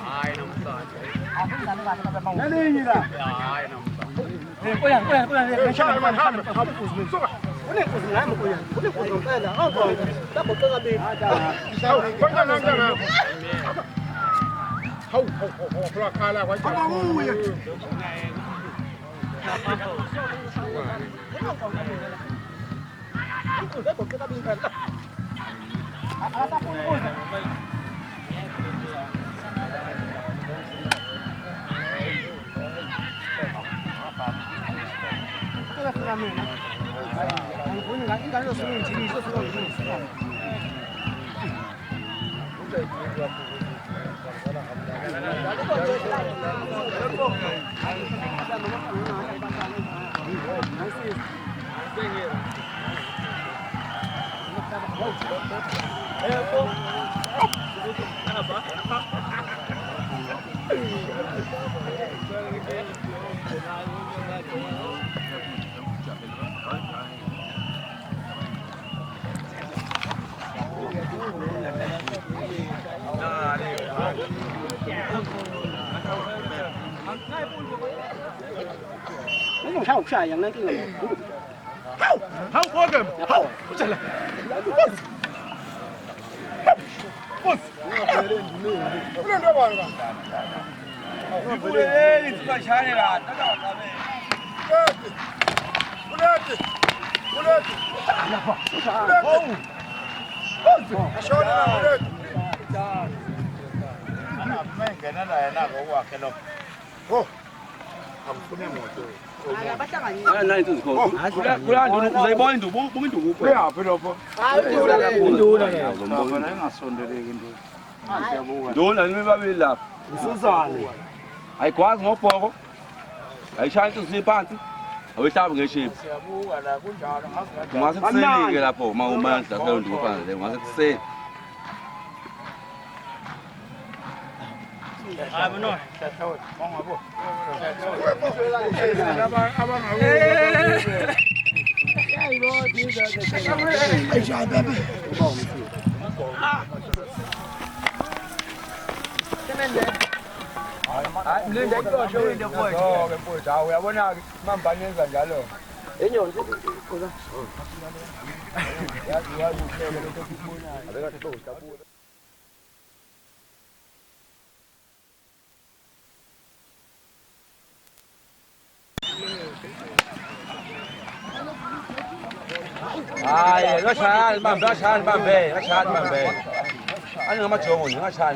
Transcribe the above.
Hayi namhlanje. Nalini la? Hayi namhlanje. Koyan ngishaya manje suka. Unenkosi nami koyan. Unenkosi ngempela. Awubona. Lapho cela bini. Kodwa ngangana. Hawu phakhala kwajama. Awuye. Nó sao xàiอย่างนั้นก็เลยเฮาพอกันเฮาจะละปุ๊บเล่นได้บ่ล่ะปุ๊บเลยนี่ก็ใช้นี่ล่ะตลอดตาเบ้ปุ๊บอย่าพอโอ้ชอบนะปุ๊บแม่งแกนั่นแหละน่าก็ว่าแกเนาะโอ้ทำคุณแม่หมดเลย那你就是说，不然就来帮人做，帮人做不要，不要不。做人没办法了，是啥呢？还挂什么包？还想就是板子，还下不给钱。我是吃那个了不？嘛我们这个做饭的，我是吃。哎，不弄，帮我不。哎，我查，慢慢查，慢慢背，我查慢慢背。俺那么教我，我查。